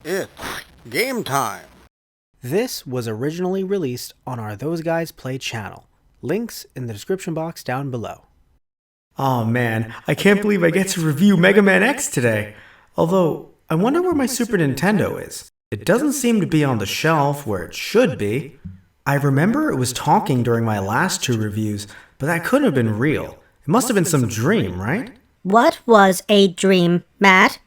It's game time. This was originally released on our Those Guys Play channel. Links in the description box down below. Oh man, I can't believe I get to review Mega Man X today. Although, I wonder where my Super Nintendo is. It doesn't seem to be on the shelf where it should be. I remember it was talking during my last two reviews, but that couldn't have been real. It must have been some dream, right? What was a dream, Matt?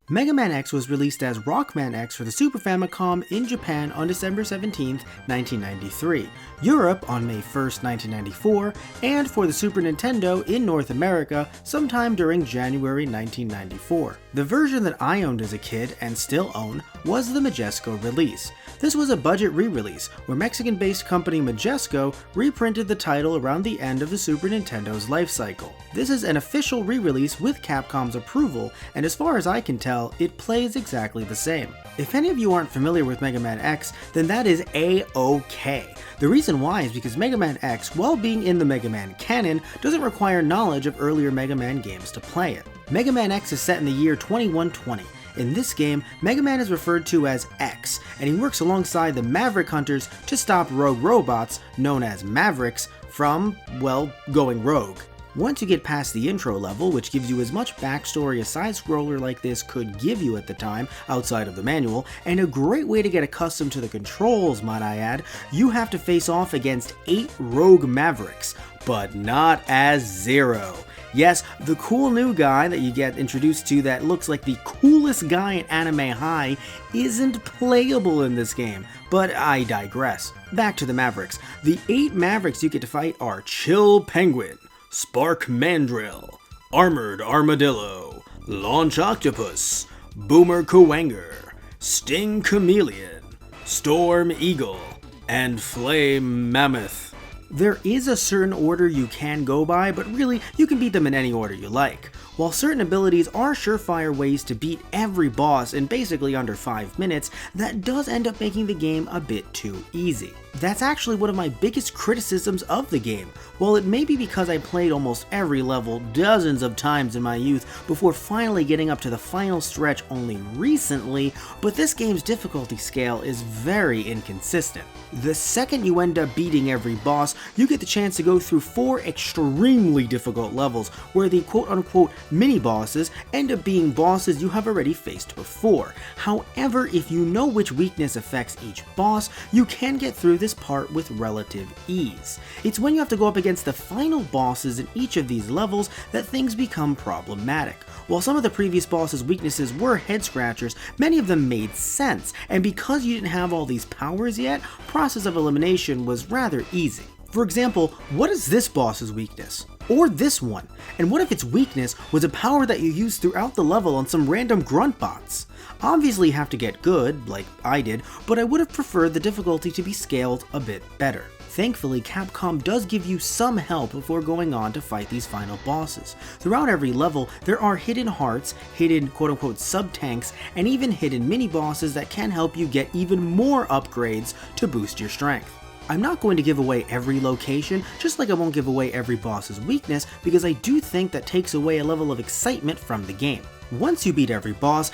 Mega Man X was released as Rockman X for the Super Famicom in Japan on December 17, 1993, Europe on May 1, 1994, and for the Super Nintendo in North America sometime during January 1994. The version that I owned as a kid, and still own, was the Majesco release. This was a budget re-release, where Mexican-based company Majesco reprinted the title around the end of the Super Nintendo's life cycle. This is an official re-release with Capcom's approval, and as far as I can tell, it plays exactly the same. If any of you aren't familiar with Mega Man X, then that is A-OK. The reason why is because Mega Man X, while being in the Mega Man canon, doesn't require knowledge of earlier Mega Man games to play it. Mega Man X is set in the year 2120. In this game, Mega Man is referred to as X, and he works alongside the Maverick Hunters to stop rogue robots, known as Mavericks, from, well, going rogue. Once you get past the intro level, which gives you as much backstory a side-scroller like this could give you at the time, outside of the manual, and a great way to get accustomed to the controls, might I add, you have to face off against 8 rogue Mavericks, but not as Zero. Yes, the cool new guy that you get introduced to that looks like the coolest guy in Anime High isn't playable in this game, but I digress. Back to the Mavericks. The 8 Mavericks you get to fight are Chill Penguin, Spark Mandrill, Armored Armadillo, Launch Octopus, Boomer Kuwanger, Sting Chameleon, Storm Eagle, and Flame Mammoth. There is a certain order you can go by, but really, you can beat them in any order you like. While certain abilities are surefire ways to beat every boss in basically under 5 minutes, that does end up making the game a bit too easy. That's actually one of my biggest criticisms of the game. While it may be because I played almost every level dozens of times in my youth before finally getting up to the final stretch only recently, but this game's difficulty scale is very inconsistent. The second you end up beating every boss, you get the chance to go through 4 extremely difficult levels where the quote-unquote mini-bosses end up being bosses you have already faced before. However, if you know which weakness affects each boss, you can get through this part with relative ease. It's when you have to go up against the final bosses in each of these levels that things become problematic. While some of the previous bosses' weaknesses were head-scratchers, many of them made sense, and because you didn't have all these powers yet, process of elimination was rather easy. For example, what is this boss's weakness? Or this one? And what if its weakness was a power that you used throughout the level on some random grunt bots? Obviously you have to get good, like I did, but I would have preferred the difficulty to be scaled a bit better. Thankfully, Capcom does give you some help before going on to fight these final bosses. Throughout every level, there are hidden hearts, hidden quote-unquote sub-tanks, and even hidden mini-bosses that can help you get even more upgrades to boost your strength. I'm not going to give away every location, just like I won't give away every boss's weakness, because I do think that takes away a level of excitement from the game. Once you beat every boss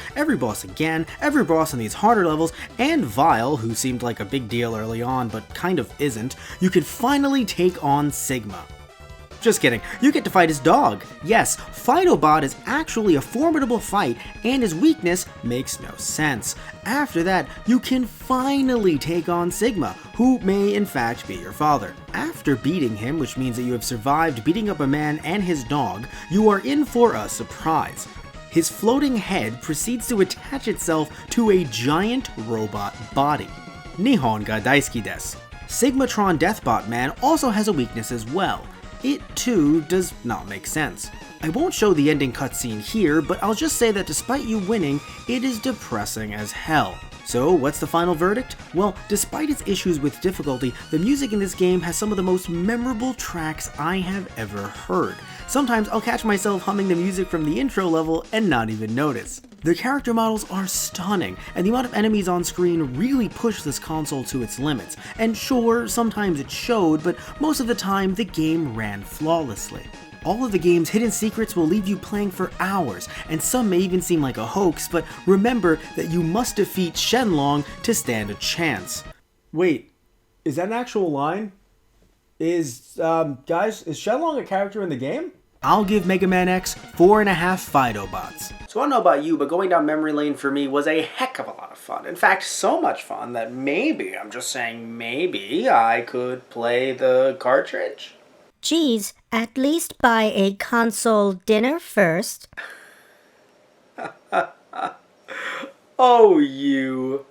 again, every boss in these harder levels, and Vile, who seemed like a big deal early on but kind of isn't, you can finally take on Sigma. Just kidding, you get to fight his dog. Yes, Fightobot is actually a formidable fight, and his weakness makes no sense. After that, you can finally take on Sigma, who may in fact be your father. After beating him, which means that you have survived beating up a man and his dog, you are in for a surprise. His floating head proceeds to attach itself to a giant robot body. Nihon ga daisuki desu. Sigmatron Deathbot Man also has a weakness as well. It too does not make sense. I won't show the ending cutscene here, but I'll just say that despite you winning, it is depressing as hell. So what's the final verdict? Well, despite its issues with difficulty, the music in this game has some of the most memorable tracks I have ever heard. Sometimes I'll catch myself humming the music from the intro level and not even notice. The character models are stunning, and the amount of enemies on screen really push this console to its limits. And sure, sometimes it showed, but most of the time the game ran flawlessly. All of the game's hidden secrets will leave you playing for hours, and some may even seem like a hoax, but remember that you must defeat Shenlong to stand a chance. Wait, is that an actual line? Is Shenlong a character in the game? I'll give Mega Man X 4.5 Fidobots. So I don't know about you, but going down memory lane for me was a heck of a lot of fun. In fact, so much fun that maybe, I'm just saying maybe, I could play the cartridge? Geez, at least buy a console dinner first. Oh, you.